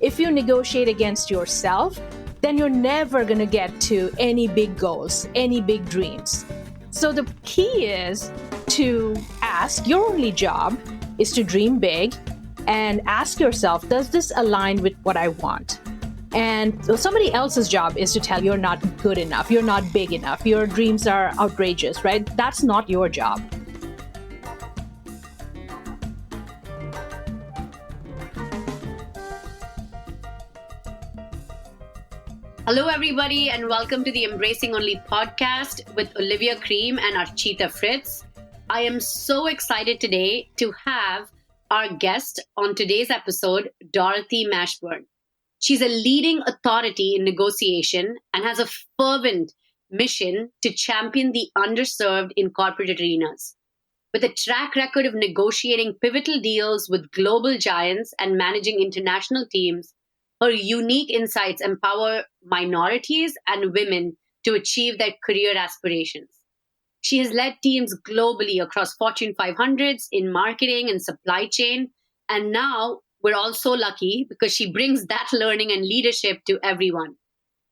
If you negotiate against yourself, then you're never going to get to any big goals, any big dreams. So the key is to ask, your only job is to dream big and ask yourself, does this align with what I want? And somebody else's job is to tell you you're not good enough, you're not big enough, your dreams are outrageous, right? That's not your job. Hello, everybody, and welcome to the Embracing Only podcast with Olivia Cream and Archita Fritz. I am so excited today to have our guest on today's episode, Dorothy Mashburn. She's a leading authority in negotiation and has a fervent mission to champion the underserved in corporate arenas. With a track record of negotiating pivotal deals with global giants and managing international teams, her unique insights empower minorities and women to achieve their career aspirations. She has led teams globally across Fortune 500s in marketing and supply chain, and now we're all so lucky because she brings that learning and leadership to everyone.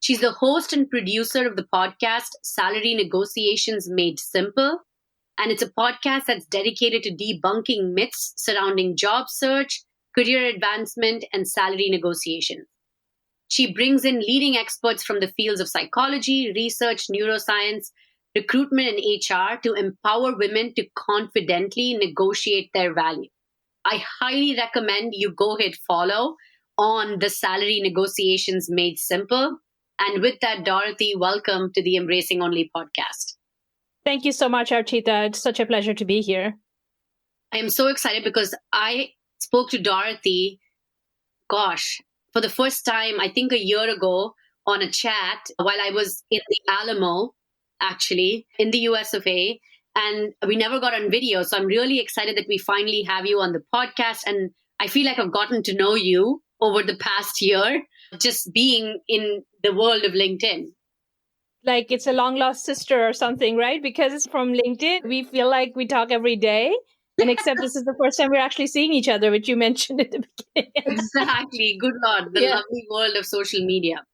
She's the host and producer of the podcast Salary Negotiations Made Simple, and it's a podcast that's dedicated to debunking myths surrounding job search, career advancement, and salary negotiations. She brings in leading experts from the fields of psychology, research, neuroscience, recruitment, and HR to empower women to confidently negotiate their value. I highly recommend you go hit follow on the Salary Negotiations Made Simple. And with that, Dorothy, welcome to the Embracing Only podcast. Thank you so much, Archita. It's such a pleasure to be here. I am so excited because I spoke to Dorothy, for the first time, I think a year ago on a chat while I was in the Alamo, actually, in the US of A. And we never got on video. So I'm really excited that we finally have you on the podcast. And I feel like I've gotten to know you over the past year, just being in the world of LinkedIn. Like it's a long lost sister or something, right? Because it's from LinkedIn. We feel like we talk every day. And except this is the first time we're actually seeing each other, which you mentioned at the beginning. Exactly. Good Lord, the lovely world of social media.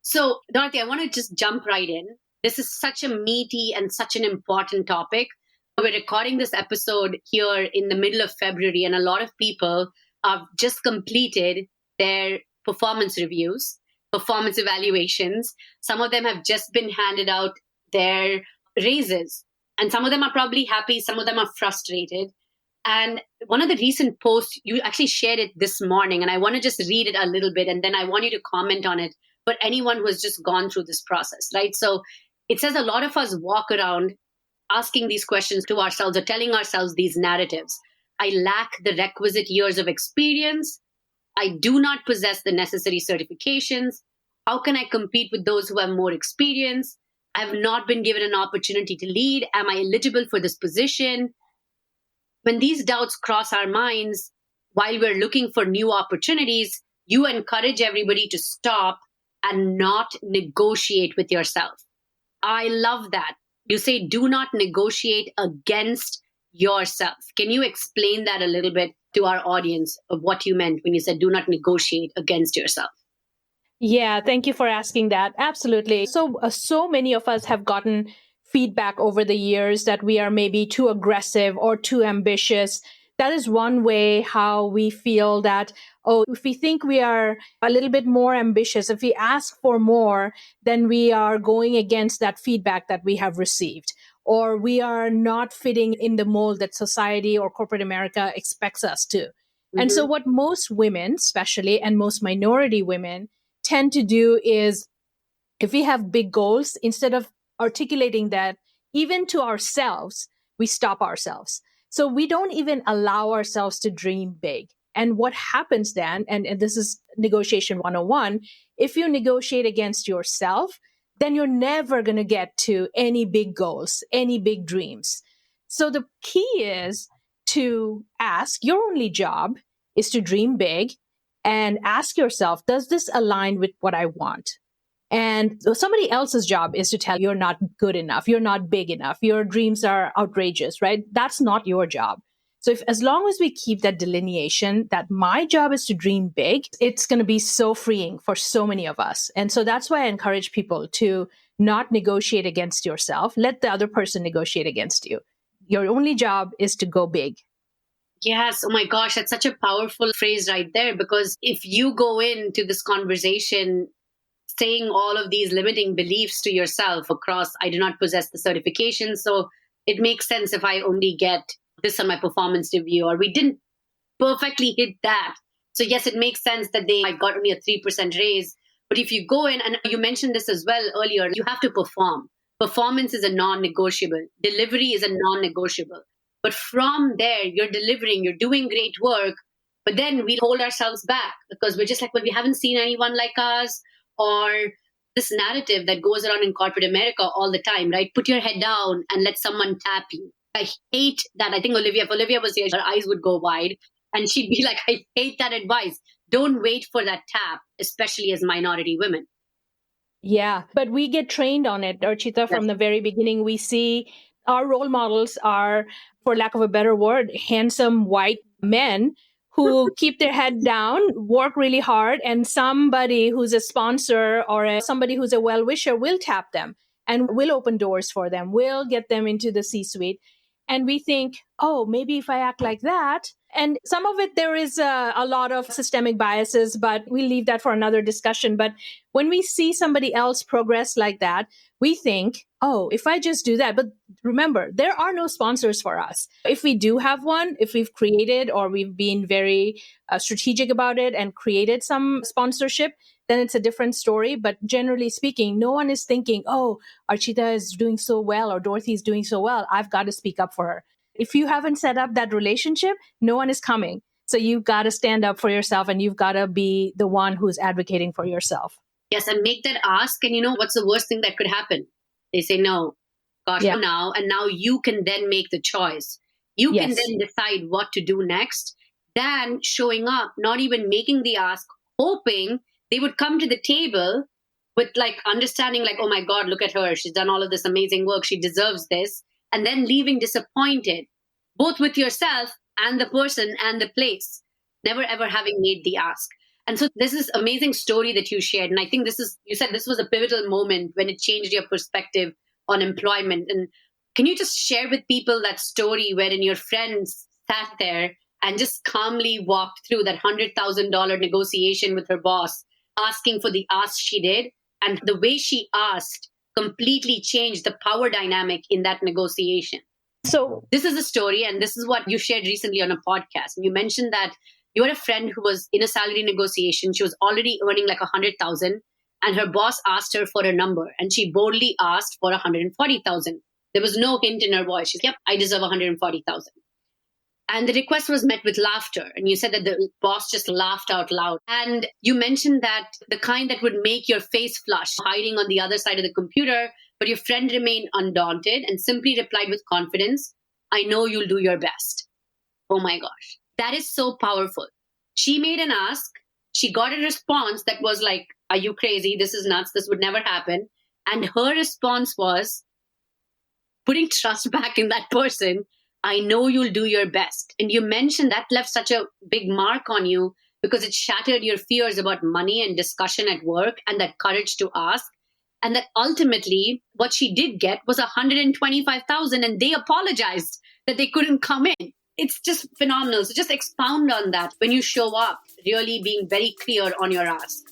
So, Dorothy, I want to just jump right in. This is such a meaty and such an important topic. We're recording this episode here in the middle of February, and a lot of people have just completed their performance reviews, performance evaluations. Some of them have just been handed out their raises, and some of them are probably happy. Some of them are frustrated. And one of the recent posts, you actually shared it this morning, and I want to just read it a little bit, and then I want you to comment on it for anyone who has just gone through this process, right? So it says a lot of us walk around asking these questions to ourselves or telling ourselves these narratives. I lack the requisite years of experience. I do not possess the necessary certifications. How can I compete with those who have more experience? I have not been given an opportunity to lead. Am I eligible for this position? When these doubts cross our minds while we're looking for new opportunities, you encourage everybody to stop and not negotiate with yourself. I love that. You say, do not negotiate against yourself. Can you explain that a little bit to our audience of what you meant when you said, do not negotiate against yourself? Yeah, thank you for asking that. Absolutely. So many of us have gotten feedback over the years that we are maybe too aggressive or too ambitious. That is one way how we feel that, if we think we are a little bit more ambitious, if we ask for more, then we are going against that feedback that we have received, or we are not fitting in the mold that society or corporate America expects us to. Mm-hmm. And so what most women, especially, and most minority women tend to do is, if we have big goals, instead of articulating that even to ourselves, we stop ourselves. So we don't even allow ourselves to dream big. And what happens then, and this is negotiation 101, if you negotiate against yourself, then you're never going to get to any big goals, any big dreams. So the key is to ask, your only job is to dream big and ask yourself, does this align with what I want? And somebody else's job is to tell you you're not good enough, you're not big enough, your dreams are outrageous, right? That's not your job. So if as long as we keep that delineation that my job is to dream big, it's going to be so freeing for so many of us. And so that's why I encourage people to not negotiate against yourself. Let the other person negotiate against you. Your only job is to go big. Yes. Oh my gosh. That's such a powerful phrase right there. Because if you go into this conversation saying all of these limiting beliefs to yourself across, I do not possess the certification, so it makes sense if I only get this on my performance review, or we didn't perfectly hit that. So yes, it makes sense that I got only a 3% raise. But if you go in, and you mentioned this as well earlier, you have to perform. Performance is a non-negotiable. Delivery is a non-negotiable. But from there, you're delivering, you're doing great work, but then we hold ourselves back because we're just like, well, we haven't seen anyone like us, or this narrative that goes around in corporate America all the time, right? Put your head down and let someone tap you. I hate that. I think if Olivia was here, her eyes would go wide and she'd be like, I hate that advice. Don't wait for that tap, especially as minority women. Yeah, but we get trained on it, Archita, from the very beginning. We see our role models are, for lack of a better word, handsome white men who keep their head down, work really hard, and somebody who's a sponsor or somebody who's a well-wisher will tap them and will open doors for them, will get them into the C-suite. And we think, oh, maybe if I act like that. And some of it, there is a lot of systemic biases, but we leave that for another discussion. But when we see somebody else progress like that, we think, oh, if I just do that. But remember, there are no sponsors for us. If we do have one, if we've created or we've been very strategic about it and created some sponsorship, then it's a different story. But generally speaking, no one is thinking, oh, Archita is doing so well or Dorothy is doing so well, I've got to speak up for her. If you haven't set up that relationship, no one is coming. So you've got to stand up for yourself and you've got to be the one who's advocating for yourself. Yes, and make that ask. And you know, what's the worst thing that could happen? They say no. Gosh, Yeah. now. And now you can then make the choice. You can Yes. then decide what to do next. Than showing up, not even making the ask, hoping they would come to the table with like understanding, like, oh my God, look at her. She's done all of this amazing work. She deserves this. And then leaving disappointed, both with yourself and the person and the place, never ever having made the ask. And so this is amazing story that you shared. And I think you said this was a pivotal moment when it changed your perspective on employment. And can you just share with people that story wherein your friends sat there and just calmly walked through that $100,000 negotiation with her boss, asking for the ask she did, and the way she asked completely changed the power dynamic in that negotiation. So this is a story, and this is what you shared recently on a podcast. You mentioned that you had a friend who was in a salary negotiation. She was already earning like 100,000, and her boss asked her for a number, and she boldly asked for 140,000. There was no hint in her voice. She's, yep, I deserve 140,000. And the request was met with laughter. And you said that the boss just laughed out loud. And you mentioned that the kind that would make your face flush, hiding on the other side of the computer, but your friend remained undaunted and simply replied with confidence, I know you'll do your best. Oh my gosh. That is so powerful. She made an ask. She got a response that was like, are you crazy? This is nuts. This would never happen. And her response was putting trust back in that person. I know you'll do your best. And you mentioned that left such a big mark on you because it shattered your fears about money and discussion at work and that courage to ask. And that ultimately what she did get was 125,000, and they apologized that they couldn't come in. It's just phenomenal. So just expound on that when you show up, really being very clear on your ask.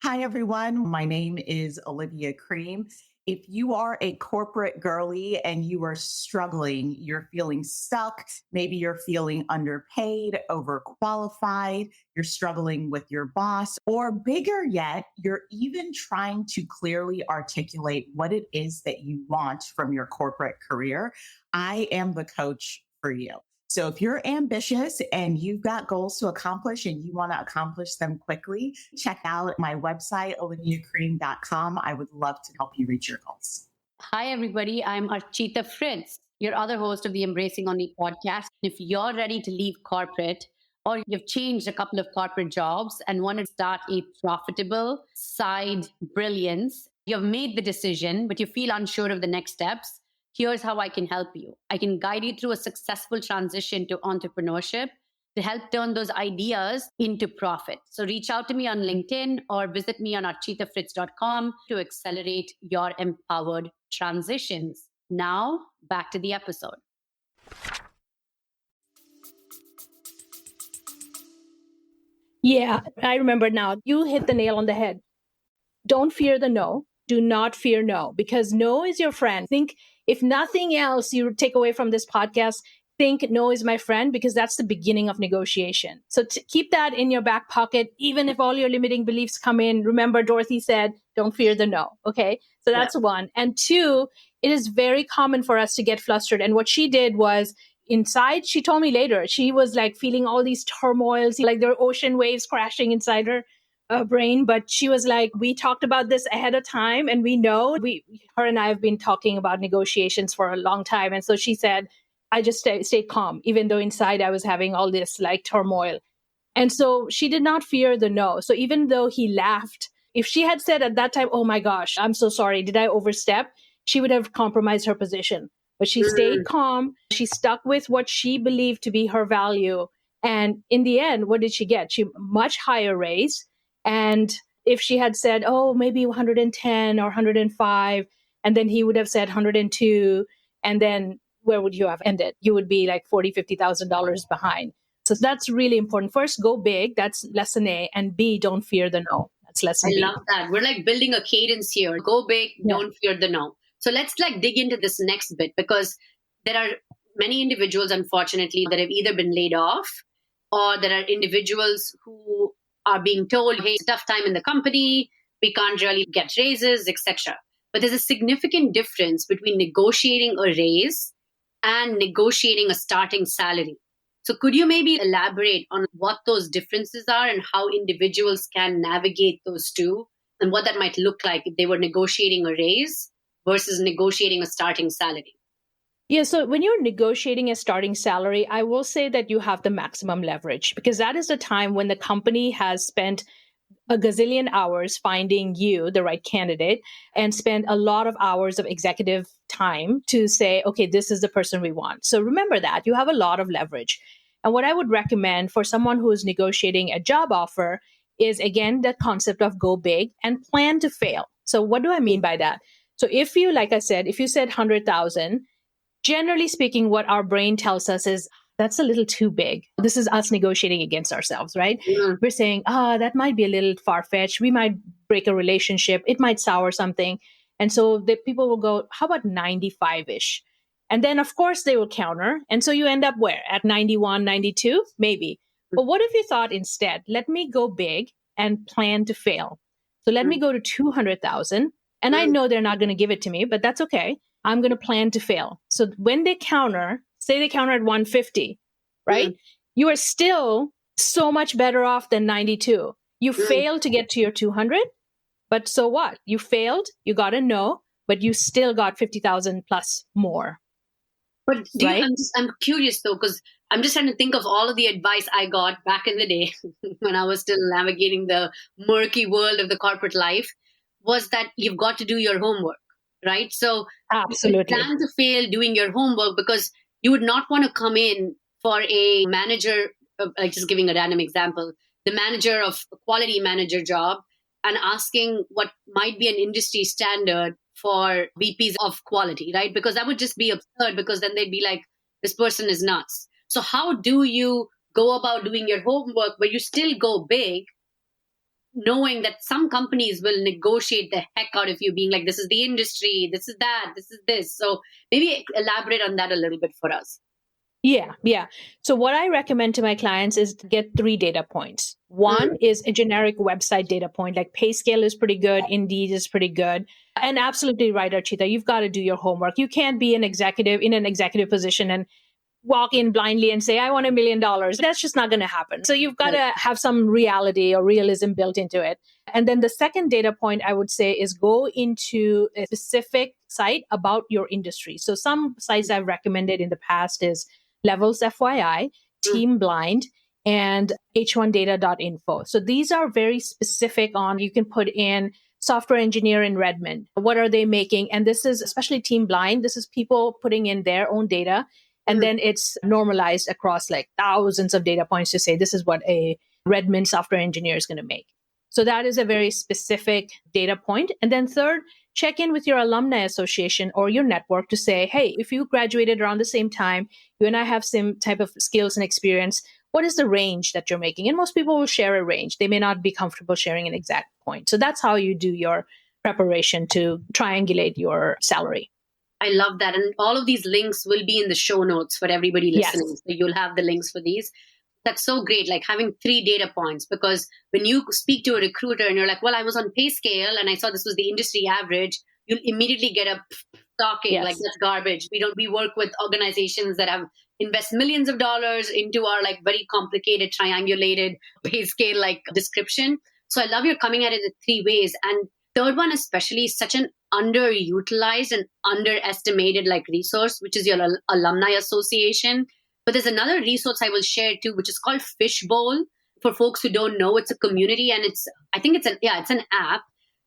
Hi, everyone. My name is Olivia Cream. If you are a corporate girly and you are struggling, you're feeling stuck, maybe you're feeling underpaid, overqualified, you're struggling with your boss, or bigger yet, you're even trying to clearly articulate what it is that you want from your corporate career, I am the coach for you. So if you're ambitious and you've got goals to accomplish and you want to accomplish them quickly, check out my website, oliviacream.com. I would love to help you reach your goals. Hi, everybody. I'm Archita Fritz, your other host of the Embracing Only podcast. If you're ready to leave corporate, or you've changed a couple of corporate jobs and want to start a profitable side brilliance You've made the decision, but you feel unsure of the next steps. Here's how I can help you. I can guide you through a successful transition to entrepreneurship to help turn those ideas into profit. So reach out to me on LinkedIn or visit me on architafritz.com to accelerate your empowered transitions. Now, back to the episode. Yeah, I remember now. You hit the nail on the head. Don't fear the no. Do not fear no, because no is your friend. Think, if nothing else you take away from this podcast, think no is my friend, because that's the beginning of negotiation. So keep that in your back pocket. Even if all your limiting beliefs come in, remember Dorothy said, don't fear the no. Okay. So that's one. And two, it is very common for us to get flustered. And what she did was, inside, she told me later, she was like feeling all these turmoils, like there were ocean waves crashing inside her brain. But she was like, we talked about this ahead of time, and we know, her and I have been talking about negotiations for a long time. And so she said, I just stayed calm, even though inside I was having all this like turmoil. And so she did not fear the no. So even though he laughed, if she had said at that time, oh my gosh, I'm so sorry, did I overstep? She would have compromised her position. But she stayed calm. She stuck with what she believed to be her value. And in the end, what did she get? She much higher raise. And if she had said, oh, maybe 110 or 105, and then he would have said 102, and then where would you have ended? You would be like $40,000, $50,000 behind. So that's really important. First, go big. That's lesson A. And B, don't fear the no. That's lesson B. I love that. We're like building a cadence here. Go big, don't fear the no. So let's like dig into this next bit, because there are many individuals, unfortunately, that have either been laid off, or there are individuals who are being told, hey, it's a tough time in the company, we can't really get raises, etc. But there's a significant difference between negotiating a raise and negotiating a starting salary. So could you maybe elaborate on what those differences are and how individuals can navigate those two, and what that might look like if they were negotiating a raise versus negotiating a starting salary? Yeah, so when you're negotiating a starting salary, I will say that you have the maximum leverage, because that is the time when the company has spent a gazillion hours finding you the right candidate, and spend a lot of hours of executive time to say, okay, this is the person we want. So remember that you have a lot of leverage. And what I would recommend for someone who is negotiating a job offer is, again, the concept of go big and plan to fail. So what do I mean by that? So if you, like I said, if you said 100,000, generally speaking, what our brain tells us is, that's a little too big. This is us negotiating against ourselves, right? We're saying, that might be a little far-fetched. We might break a relationship. It might sour something. And so the people will go, how about 95-ish? And then, of course, they will counter. And so you end up where? At 91, 92? Maybe. But what if you thought instead, let me go big and plan to fail? So let me go to 200,000. And I know they're not going to give it to me, but that's okay. I'm going to plan to fail. So when they counter, say they counter at 150, right? You are still so much better off than 92. You failed to get to your 200, but so what? You failed, you got a no, but you still got 50,000 plus more. But I'm curious though, because I'm just trying to think of all of the advice I got back in the day when I was still navigating the murky world of the corporate life, was that you've got to do your homework, right? So absolutely, you plan to fail doing your homework, because you would not want to come in for a manager, like just giving a random example, the manager of a quality manager job, and asking what might be an industry standard for VPs of quality, right? Because that would just be absurd, because then they'd be like, this person is nuts. So how do you go about doing your homework, but you still go big, knowing that some companies will negotiate the heck out of you, being like, this is the industry, this is that, this is this. So maybe elaborate on that a little bit for us. Yeah. So what I recommend to my clients is to get 3 data points. One is a generic website data point, like PayScale is pretty good, Indeed is pretty good. And absolutely right, Archita, you've got to do your homework. You can't be an executive in an executive position and walk in blindly and say, I want $1 million. That's just not going to happen. So you've got to have some reality or realism built into it. And then the second data point I would say is go into a specific site about your industry. So some sites I've recommended in the past is Levels FYI, Team Blind, and h1data.info. So these are very specific on, you can put in software engineer in Redmond. What are they making? And this is especially team blind. This is people putting in their own data. And then it's normalized across like thousands of data points to say this is what a Redmond software engineer is going to make. So that is a very specific data point. And then third, check in with your alumni association or your network to say, hey, if you graduated around the same time, you and I have same type of skills and experience, what is the range that you're making? And most people will share a range. They may not be comfortable sharing an exact point. So that's how you do your preparation to triangulate your salary. I love that. And all of these links will be in the show notes for everybody listening. Yes. So you'll have the links for these. That's so great, like having 3 data points, because when you speak to a recruiter and you're like, well, I was on pay scale and I saw this was the industry average, you'll immediately get a talking Yes. like that's garbage. We work with organizations that have invest millions of dollars into our like very complicated triangulated pay scale like description. So I love you're coming at it in 3 ways. And third one especially is such an underutilized and underestimated like resource, which is your alumni association. But there's another resource I will share too, which is called Fishbowl. For folks who don't know, it's a community and it's an app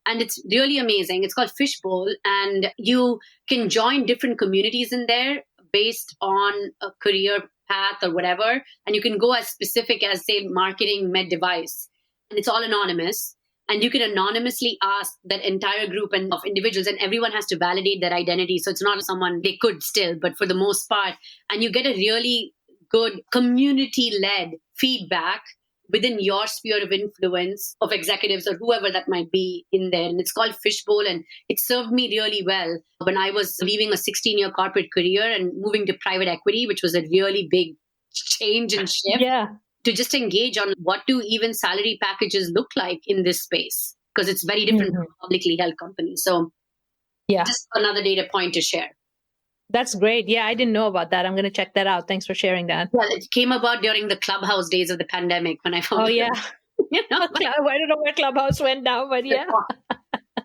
and it's really amazing. It's called Fishbowl and you can join different communities in there based on a career path or whatever. And you can go as specific as say marketing med device and it's all anonymous. And you can anonymously ask that entire group of individuals, and everyone has to validate their identity. So it's not someone they could still, but for the most part, and you get a really good community-led feedback within your sphere of influence of executives or whoever that might be in there. And it's called Fishbowl, and it served me really well when I was leaving a 16-year corporate career and moving to private equity, which was a really big change and shift. Yeah. To just engage on what do even salary packages look like in this space, because it's very different from publicly held companies. So yeah, just another data point to share. That's great. Yeah, I didn't know about that. I'm going to check that out. Thanks for sharing that. Well, it came about during the Clubhouse days of the pandemic when I found Oh, yeah. You know, I don't know where Clubhouse went now, but yeah.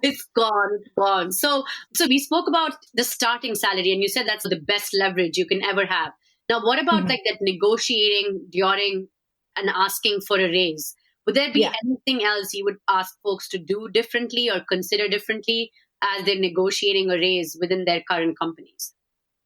It's gone. So we spoke about the starting salary, and you said that's the best leverage you can ever have. Now, what about like that negotiating during and asking for a raise? Would there be anything else you would ask folks to do differently or consider differently as they're negotiating a raise within their current companies?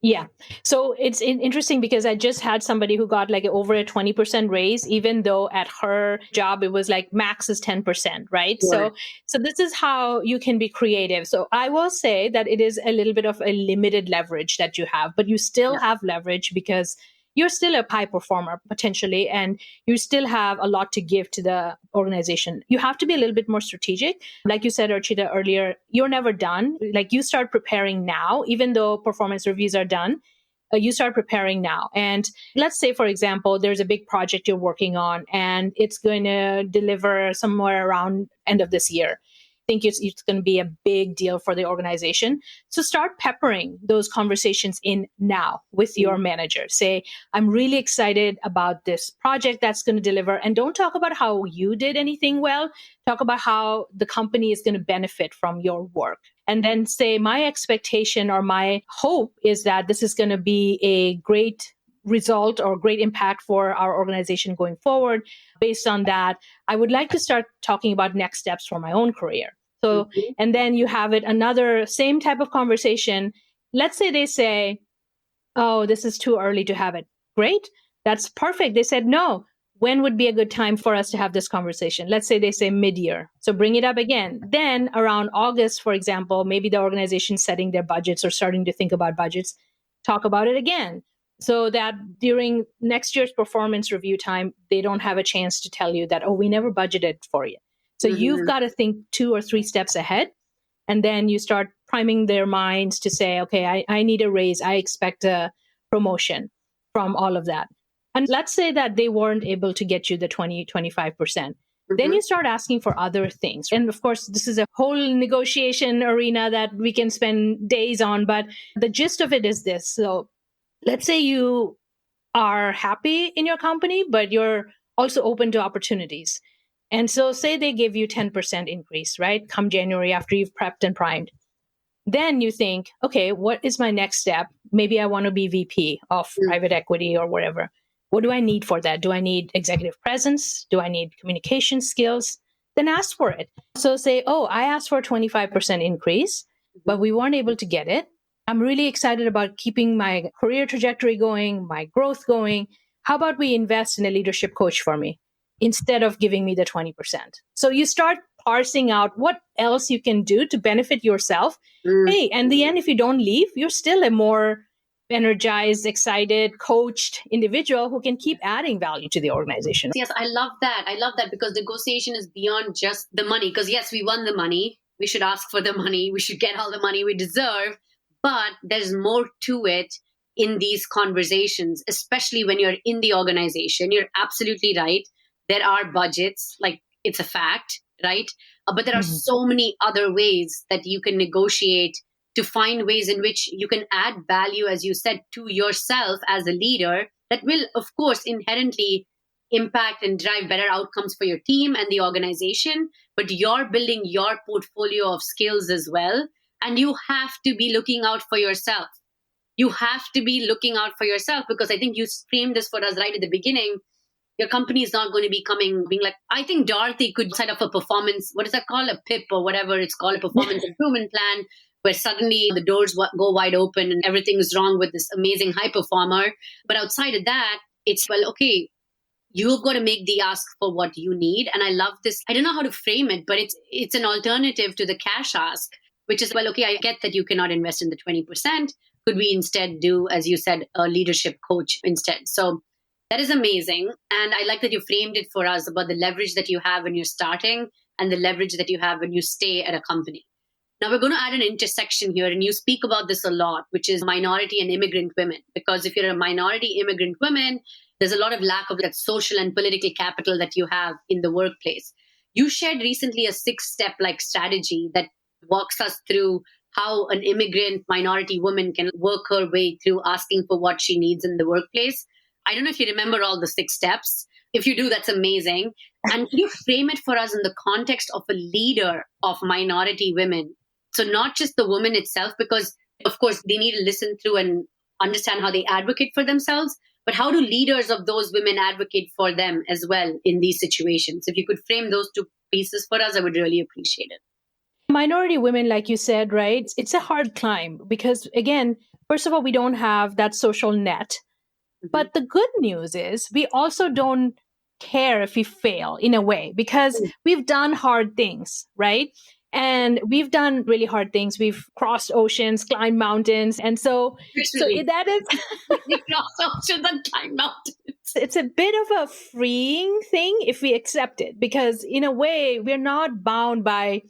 Yeah. So it's interesting because I just had somebody who got like over a 20% raise, even though at her job, it was like max is 10%, right? Yeah. So this is how you can be creative. So I will say that it is a little bit of a limited leverage that you have, but you still have leverage because you're still a high performer potentially, and you still have a lot to give to the organization. You have to be a little bit more strategic. Like you said, Archita, earlier, you're never done. Like you start preparing now, even though performance reviews are done, you start preparing now. And let's say, for example, there's a big project you're working on and it's going to deliver somewhere around end of this year. Think it's going to be a big deal for the organization. So start peppering those conversations in now with your manager. Say, I'm really excited about this project that's going to deliver. And don't talk about how you did anything well. Talk about how the company is going to benefit from your work. And then say, my expectation or my hope is that this is going to be a great result or great impact for our organization going forward. Based on that, I would like to start talking about next steps for my own career. So, and then you have it another same type of conversation. Let's say they say, oh, this is too early to have it. Great. That's perfect. They said, no, when would be a good time for us to have this conversation? Let's say they say mid-year. So bring it up again. Then around August, for example, maybe the organization's setting their budgets or starting to think about budgets, talk about it again. So that during next year's performance review time, they don't have a chance to tell you that, oh, we never budgeted for you. So you've got to think 2 or 3 steps ahead. And then you start priming their minds to say, okay, I need a raise. I expect a promotion from all of that. And let's say that they weren't able to get you the 20, 25%. Then you start asking for other things. And of course, this is a whole negotiation arena that we can spend days on. But the gist of it is this. So let's say you are happy in your company, but you're also open to opportunities. And so say they give you 10% increase, right? Come January after you've prepped and primed. Then you think, okay, what is my next step? Maybe I want to be VP of private equity or whatever. What do I need for that? Do I need executive presence? Do I need communication skills? then ask for it. So say, oh, I asked for a 25% increase, but we weren't able to get it. I'm really excited about keeping my career trajectory going, my growth going. How about we invest in a leadership coach for me instead of giving me the 20%? So you start parsing out what else you can do to benefit yourself. Hey, and the end, if you don't leave, you're still a more energized, excited, coached individual who can keep adding value to the organization. Yes, I love that. I love that because negotiation is beyond just the money. Because yes, we won the money. We should ask for the money. We should get all the money we deserve. But there's more to it in these conversations, especially when you're in the organization. You're absolutely right. There are budgets, like it's a fact, right? But there are so many other ways that you can negotiate to find ways in which you can add value, as you said, to yourself as a leader that will, of course, inherently impact and drive better outcomes for your team and the organization. But you're building your portfolio of skills as well. And you have to be looking out for yourself. You have to be looking out for yourself because I think you framed this for us right at the beginning. Your company is not going to be being like, I think Dorothy could set up a performance, what is that called? A PIP or whatever it's called, a performance improvement plan, where suddenly the doors go wide open and everything is wrong with this amazing high performer. But outside of that, it's, well, okay, you've got to make the ask for what you need. And I love this. I don't know how to frame it, but it's an alternative to the cash ask, which is, well, okay, I get that you cannot invest in the 20%. Could we instead do, as you said, a leadership coach instead? So that is amazing. And I like that you framed it for us about the leverage that you have when you're starting and the leverage that you have when you stay at a company. Now, we're going to add an intersection here, and you speak about this a lot, which is minority and immigrant women. Because if you're a minority immigrant woman, there's a lot of lack of that social and political capital that you have in the workplace. You shared recently a 6-step strategy that walks us through how an immigrant minority woman can work her way through asking for what she needs in the workplace. I don't know if you remember all the 6 steps. If you do, that's amazing. And can you frame it for us in the context of a leader of minority women? So not just the woman itself, because of course they need to listen through and understand how they advocate for themselves, but how do leaders of those women advocate for them as well in these situations? If you could frame those 2 pieces for us, I would really appreciate it. Minority women, like you said, right? It's a hard climb because, again, first of all, we don't have that social net. But the good news is we also don't care if we fail in a way because we've done hard things, right? And we've done really hard things. We've crossed oceans, climbed mountains. And so that is we crossed oceans and climbed mountains. It's a bit of a freeing thing if we accept it, because in a way, we're not bound by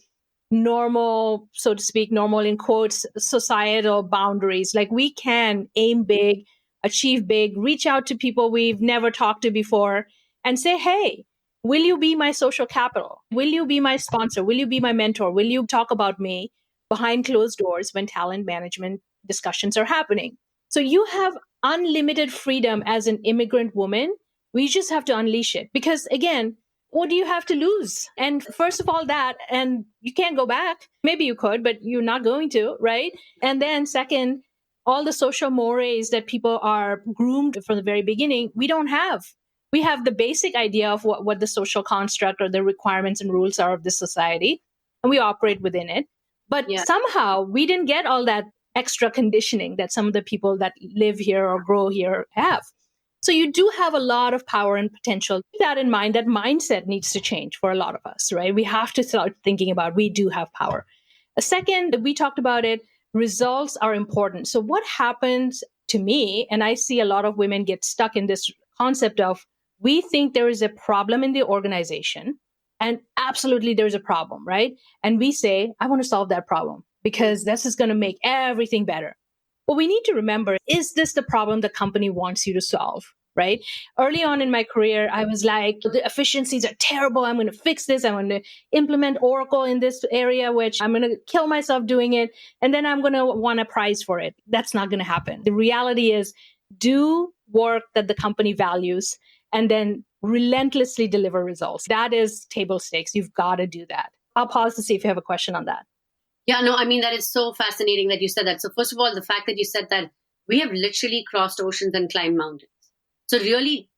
normal, so to speak, normal in quotes, societal boundaries. Like we can aim big, achieve big, reach out to people we've never talked to before and say, hey, will you be my social capital? Will you be my sponsor? Will you be my mentor? Will you talk about me behind closed doors when talent management discussions are happening? So you have unlimited freedom as an immigrant woman. We just have to unleash it because, again, what do you have to lose? And first of all, that, and you can't go back. Maybe you could, but you're not going to, right? And then second, all the social mores that people are groomed from the very beginning, we don't have. We have the basic idea of what the social construct or the requirements and rules are of this society, and we operate within it. But somehow we didn't get all that extra conditioning that some of the people that live here or grow here have. So you do have a lot of power and potential. Keep that in mind, that mindset needs to change for a lot of us, right? We have to start thinking about we do have power. A second, we talked about it, results are important. So what happens to me, and I see a lot of women get stuck in this concept of we think there is a problem in the organization, and absolutely there's a problem, right? And we say, I want to solve that problem because this is going to make everything better. What we need to remember, is this the problem the company wants you to solve, right? Early on in my career, I was like, the efficiencies are terrible. I'm going to fix this. I'm going to implement Oracle in this area, which I'm going to kill myself doing it. And then I'm going to want a prize for it. That's not going to happen. The reality is do work that the company values and then relentlessly deliver results. That is table stakes. You've got to do that. I'll pause to see if you have a question on that. Yeah, no, I mean, that is so fascinating that you said that. So first of all, the fact that you said that we have literally crossed oceans and climbed mountains. So really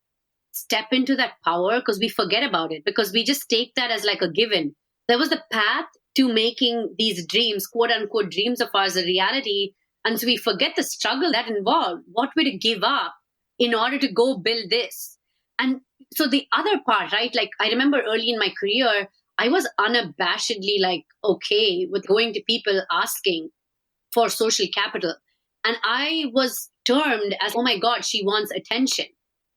step into that power because we forget about it, because we just take that as like a given. There was the path to making these dreams, quote unquote, dreams of ours a reality. And so we forget the struggle that involved, what we to give up in order to go build this. And so the other part, right? Like I remember early in my career, I was unabashedly like, okay with going to people asking for social capital. And I was termed as, oh my God, she wants attention.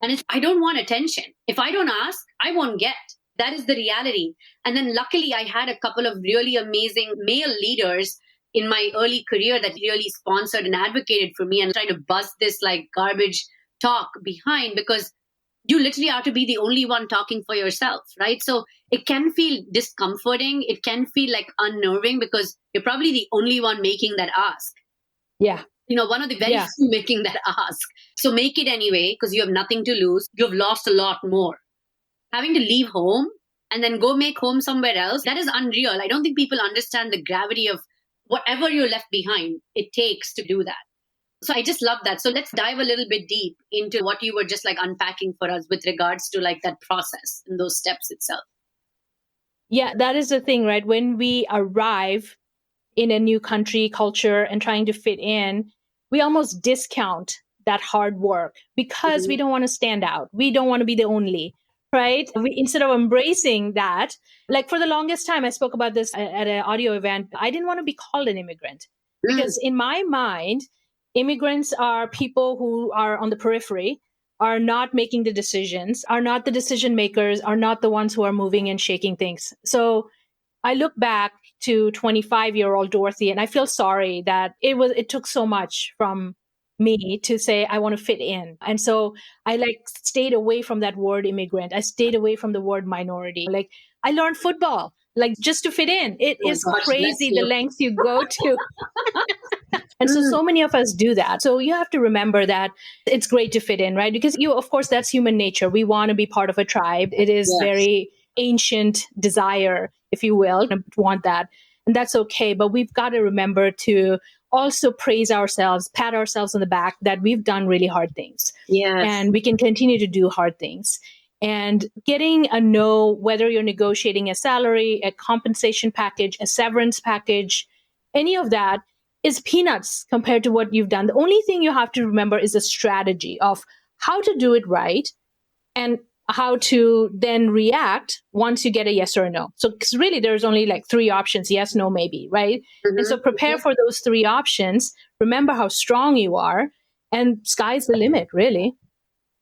And it's, I don't want attention. If I don't ask, I won't get. That is the reality. And then luckily, I had a couple of really amazing male leaders in my early career that really sponsored and advocated for me and tried to bust this like garbage talk behind, because you literally have to be the only one talking for yourself, right? So it can feel discomforting. It can feel like unnerving because you're probably the only one making that ask. Yeah. One of the very Yeah. few making that ask. So make it anyway, because you have nothing to lose. You've lost a lot more. Having to leave home and then go make home somewhere else, that is unreal. I don't think people understand the gravity of whatever you're left behind it takes to do that. So I just love that. So let's dive a little bit deep into what you were just like unpacking for us with regards to like that process and those steps itself. Yeah, that is the thing, right? When we arrive in a new country, culture, and trying to fit in, we almost discount that hard work because we don't want to stand out. We don't want to be the only, right? Instead of embracing that, like for the longest time, I spoke about this at an audio event. I didn't want to be called an immigrant because in my mind, immigrants are people who are on the periphery, are not making the decisions, are not the decision makers, are not the ones who are moving and shaking things. So I look back to 25-year-old Dorothy, and I feel sorry that it took so much from me to say I want to fit in. And so I like stayed away from that word immigrant. I stayed away from the word minority. Like I learned football, like just to fit in. It Oh my is gosh, crazy bless the you. lengths you go to. And so many of us do that. So you have to remember that it's great to fit in, right? Because of course, that's human nature. We want to be part of a tribe. It is Yes. very ancient desire, if you will, to want that. And that's okay. But we've got to remember to also praise ourselves, pat ourselves on the back that we've done really hard things. Yes. And we can continue to do hard things. And getting a no, whether you're negotiating a salary, a compensation package, a severance package, any of that is peanuts compared to what you've done. The only thing you have to remember is a strategy of how to do it right and how to then react once you get a yes or a no. So 'cause really there's only like 3 options, yes, no, maybe, right? And so prepare for those 3 options. Remember how strong you are, and sky's the limit, really.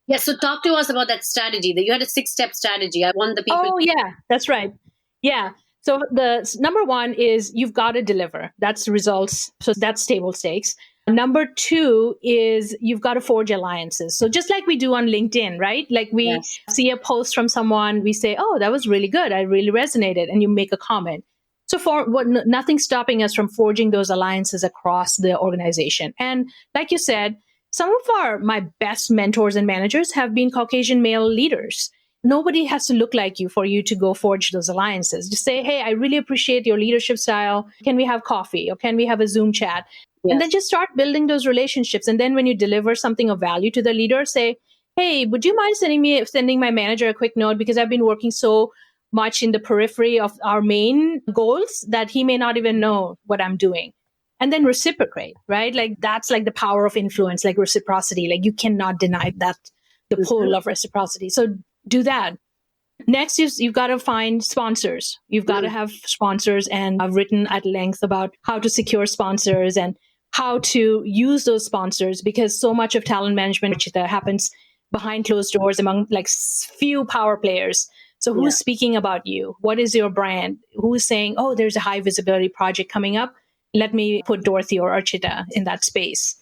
Yeah, so talk to us about that strategy. That you had a 6-step strategy. I want the people. Oh, yeah, that's right. Yeah. So the number 1 is you've got to deliver. That's results. So that's table stakes. Number 2 is you've got to forge alliances. So just like we do on LinkedIn, right? Like we see a post from someone, we say, oh, that was really good. I really resonated. And you make a comment. So nothing's stopping us from forging those alliances across the organization. And like you said, some of my best mentors and managers have been Caucasian male leaders. Nobody has to look like you for you to go forge those alliances. Just say, hey, I really appreciate your leadership style. Can we have coffee or can we have a Zoom chat? Yes. And then just start building those relationships. And then when you deliver something of value to the leader, say, hey, would you mind sending my manager a quick note because I've been working so much in the periphery of our main goals that he may not even know what I'm doing. And then reciprocate, right? Like that's like the power of influence, like reciprocity. Like you cannot deny that, the pull of reciprocity. So do that. Next is you've got to find sponsors. You've got to have sponsors, and I've written at length about how to secure sponsors and how to use those sponsors, because so much of talent management that happens behind closed doors among like few power players. So who's speaking about you? What is your brand? Who's saying, oh, there's a high visibility project coming up. Let me put Dorothy or Archita in that space,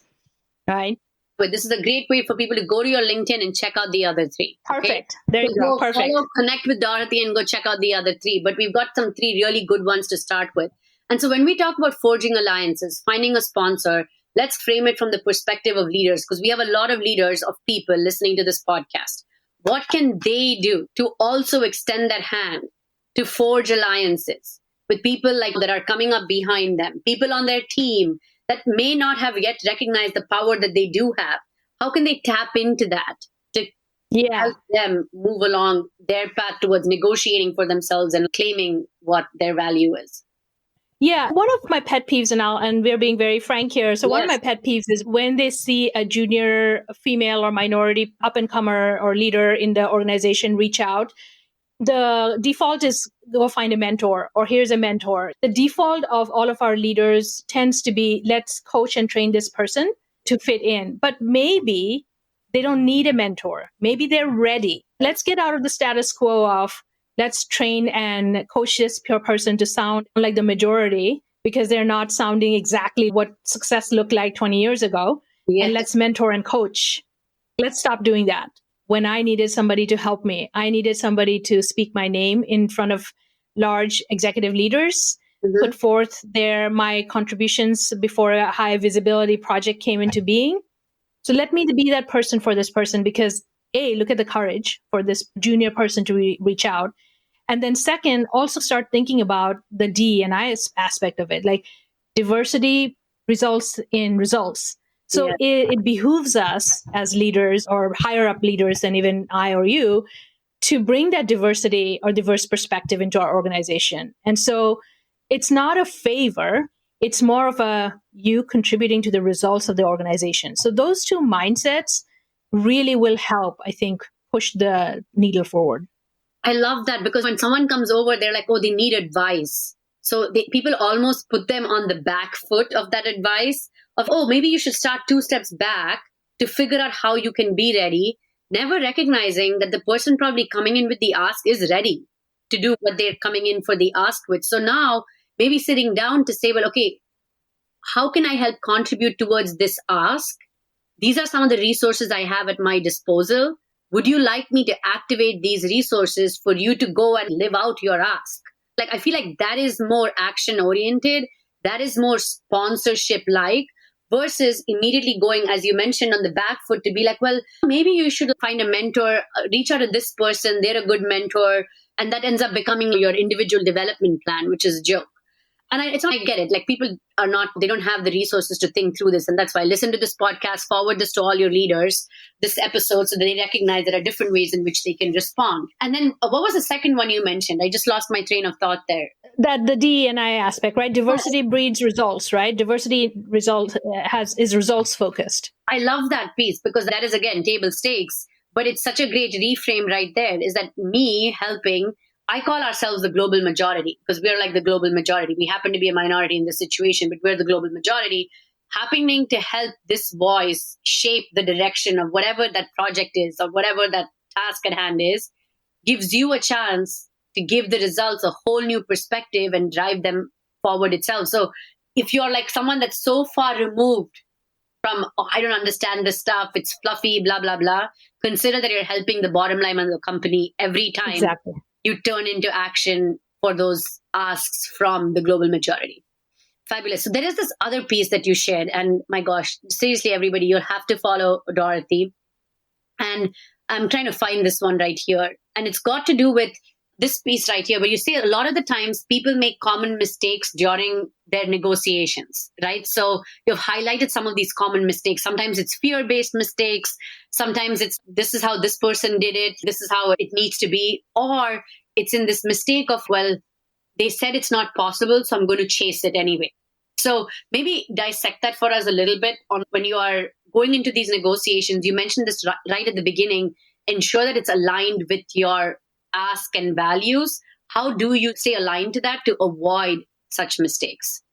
right? But this is a great way for people to go to your LinkedIn and check out the other 3. Perfect. Okay? There you go. Perfect. Follow, connect with Dorothy and go check out the other 3. But we've got some 3 really good ones to start with. And so when we talk about forging alliances, finding a sponsor, let's frame it from the perspective of leaders, because we have a lot of leaders of people listening to this podcast. What can they do to also extend that hand to forge alliances with people like that are coming up behind them, people on their team that may not have yet recognized the power that they do have? How can they tap into that to Yeah. help them move along their path towards negotiating for themselves and claiming what their value is. Yeah, one of my pet peeves, and we're being very frank here. So one of Yes. my pet peeves is when they see a junior female or minority up and comer or leader in the organization reach out, the default is go find a mentor or here's a mentor. The default of all of our leaders tends to be let's coach and train this person to fit in. But maybe they don't need a mentor. Maybe they're ready. Let's get out of the status quo of let's train and coach this pure person to sound like the majority because they're not sounding exactly what success looked like 20 years ago. And Yes. let's mentor and coach. Let's stop doing that. When I needed somebody to help me, I needed somebody to speak my name in front of large executive leaders, put forth my contributions before a high visibility project came into being. So let me be that person for this person because A, look at the courage for this junior person to reach out. And then second, also start thinking about the D&I aspect of it. Like diversity results in results. So Yeah. it behooves us as leaders or higher up leaders than even I or you to bring that diversity or diverse perspective into our organization. And so it's not a favor. It's more of a you contributing to the results of the organization. So those two mindsets really will help, I think, push the needle forward. I love that because when someone comes over, they're like, oh, they need advice. So people almost put them on the back foot of that advice of, oh, maybe you should start 2 steps back to figure out how you can be ready, never recognizing that the person probably coming in with the ask is ready to do what they're coming in for the ask with. So now maybe sitting down to say, well, okay, how can I help contribute towards this ask? These are some of the resources I have at my disposal. Would you like me to activate these resources for you to go and live out your ask? Like, I feel like that is more action oriented. That is more sponsorship like versus immediately going, as you mentioned, on the back foot to be like, well, maybe you should find a mentor, reach out to this person. They're a good mentor. And that ends up becoming your individual development plan, which is a joke. And it's not, I get it. Like people they don't have the resources to think through this. And that's why listen to this podcast, forward this to all your leaders, this episode, so that they recognize there are different ways in which they can respond. And then what was the second one you mentioned? I just lost my train of thought there. That the D&I aspect, right? Diversity breeds results, right? Diversity is results focused. I love that piece because that is, again, table stakes. But it's such a great reframe right there is that me helping, I call ourselves the global majority because we're like the global majority. We happen to be a minority in this situation, but we're the global majority, happening to help this voice shape the direction of whatever that project is or whatever that task at hand is, gives you a chance to give the results a whole new perspective and drive them forward itself. So if you're like someone that's so far removed from, oh, I don't understand this stuff, it's fluffy, blah, blah, blah, consider that you're helping the bottom line of the company every time. Exactly. You turn into action for those asks from the global majority. Fabulous. So there is this other piece that you shared. And my gosh, seriously, everybody, you'll have to follow Dorothy. And I'm trying to find this one right here. And it's got to do with this piece right here, where you say a lot of the times people make common mistakes during their negotiations, right? So you've highlighted some of these common mistakes. Sometimes it's fear-based mistakes. Sometimes it's, this is how this person did it. This is how it needs to be. Or it's in this mistake of, well, they said it's not possible, so I'm going to chase it anyway. So maybe dissect that for us a little bit on when you are going into these negotiations. You mentioned this right at the beginning. Ensure that it's aligned with your ask and values. How do you stay aligned to that to avoid such mistakes?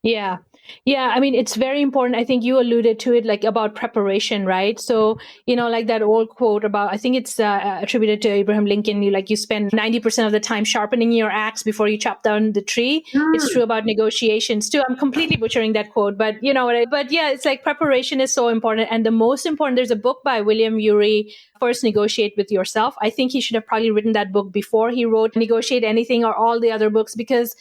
Yeah. Yeah. I mean, it's very important. I think you alluded to it, like about preparation, right? So, like that old quote about, I think it's attributed to Abraham Lincoln, you spend 90% of the time sharpening your axe before you chop down the tree. It's true about negotiations too. I'm completely butchering that quote, but but yeah, it's like preparation is so important. And the most important, there's a book by William Ury, First Negotiate with Yourself. I think he should have probably written that book before he wrote Negotiate Anything or all the other books, because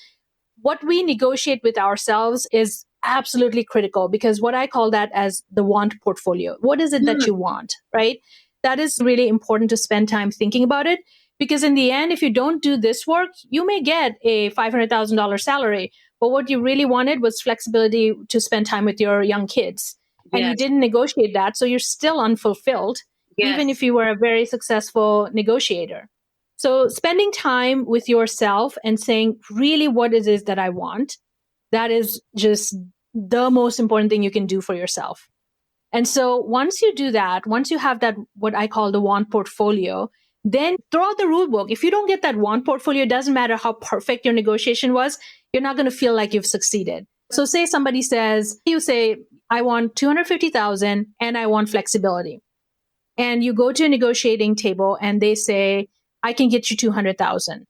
what we negotiate with ourselves is absolutely critical, because what I call that as the want portfolio. What is it that you want, right? That is really important to spend time thinking about it, because in the end, if you don't do this work, you may get a $500,000 salary, but what you really wanted was flexibility to spend time with your young kids. And you didn't negotiate that, so you're still unfulfilled. even if you were a very successful negotiator. So spending time with yourself and saying, really, what it is that I want, that is just the most important thing you can do for yourself. And so once you do that, once you have that, what I call the want portfolio, then throw out the rule book. If you don't get that want portfolio, it doesn't matter how perfect your negotiation was, you're not going to feel like you've succeeded. So say somebody says, you say, I want 250,000 and I want flexibility. And you go to a negotiating table and they say, I can get you 200,000.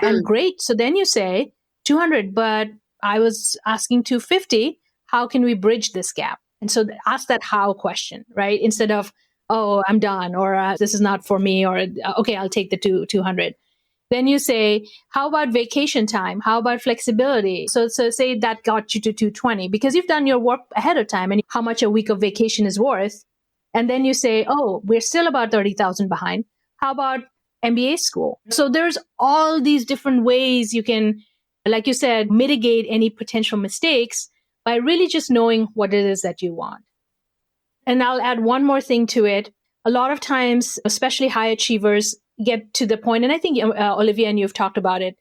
And great. So then you say 200, but I was asking 250. How can we bridge this gap? And so ask that how question, right? Instead of, oh, I'm done, or this is not for me, or okay, I'll take the 200. Then you say, how about vacation time? How about flexibility? So say that got you to 220 because you've done your work ahead of time and how much a week of vacation is worth. And then you say, oh, we're still about 30,000 behind. How about MBA school? So there's all these different ways you can, like you said, mitigate any potential mistakes by really just knowing what it is that you want. And I'll add one more thing to it. A lot of times, especially high achievers, get to the point, and I think Olivia and you've talked about it,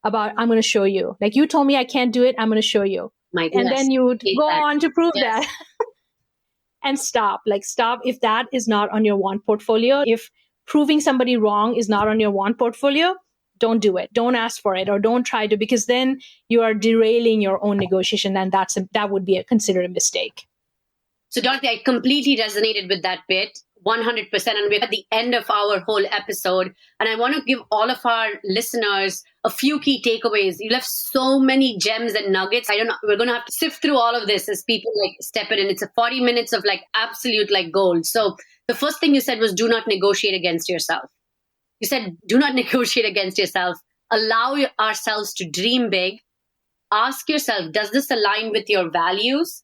about I'm going to show you. Like you told me I can't do it, I'm going to show you. And then you would go on to prove that. And stop. If that is not on your want portfolio, if proving somebody wrong is not on your want portfolio, don't do it. Don't ask for it or don't try to, because then you are derailing your own negotiation, and that would be considered a mistake. So Dorothy, I completely resonated with that bit, 100%. And we're at the end of our whole episode. And I want to give all of our listeners a few key takeaways. You left so many gems and nuggets. I don't know. We're going to have to sift through all of this as people step in. And it's a 40 minutes of absolute gold. So the first thing you said was do not negotiate against yourself. You said, do not negotiate against yourself. Allow ourselves to dream big. Ask yourself, does this align with your values?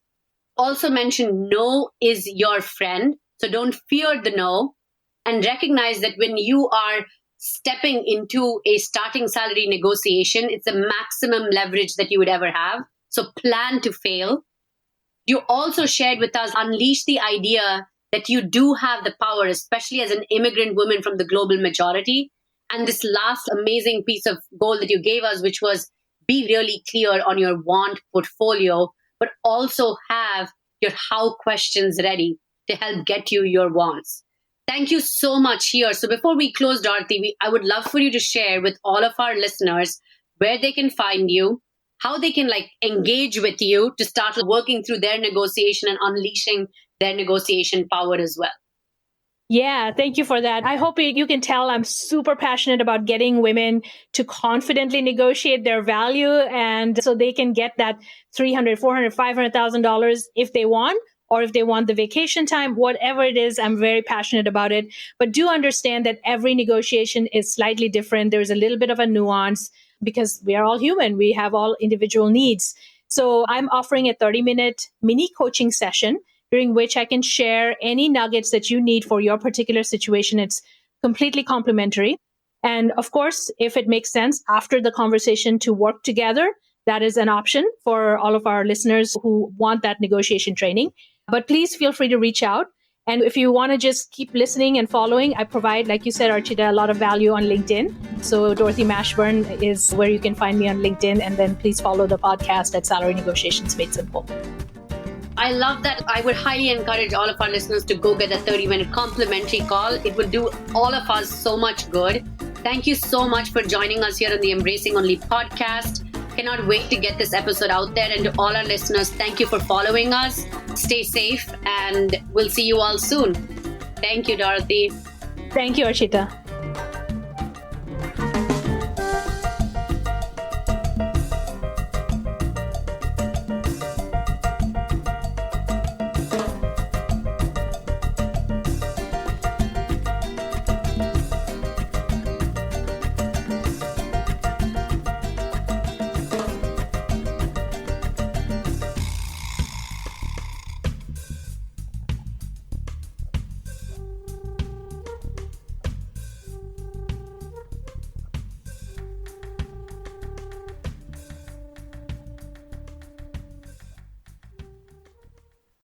Also mention no is your friend. So don't fear the no, and recognize that when you are stepping into a starting salary negotiation, it's the maximum leverage that you would ever have. So plan to fail. You also shared with us, unleash the idea that you do have the power, especially as an immigrant woman from the global majority. And this last amazing piece of gold that you gave us, which was be really clear on your want portfolio, but also have your how questions ready to help get you your wants. Thank you so much here. So before we close, Dorothy, I would love for you to share with all of our listeners where they can find you, how they can engage with you to start working through their negotiation and unleashing their negotiation power as well. Yeah, thank you for that. I hope you can tell I'm super passionate about getting women to confidently negotiate their value, and so they can get that $300,000, $400,000, $500,000 if they want, or if they want the vacation time, whatever it is. I'm very passionate about it. But do understand that every negotiation is slightly different. There's a little bit of a nuance because we are all human. We have all individual needs. So I'm offering a 30-minute mini coaching session during which I can share any nuggets that you need for your particular situation. It's completely complimentary. And of course, if it makes sense after the conversation to work together, that is an option for all of our listeners who want that negotiation training. But please feel free to reach out. And if you want to just keep listening and following, I provide, like you said, Archita, a lot of value on LinkedIn. So Dorothy Mashburn is where you can find me on LinkedIn. And then please follow the podcast at Salary Negotiations Made Simple. I love that. I would highly encourage all of our listeners to go get a 30-minute complimentary call. It will do all of us so much good. Thank you so much for joining us here on the Embracing Only podcast. Cannot wait to get this episode out there. And to all our listeners, thank you for following us. Stay safe, and we'll see you all soon. Thank you, Dorothy. Thank you, Archita.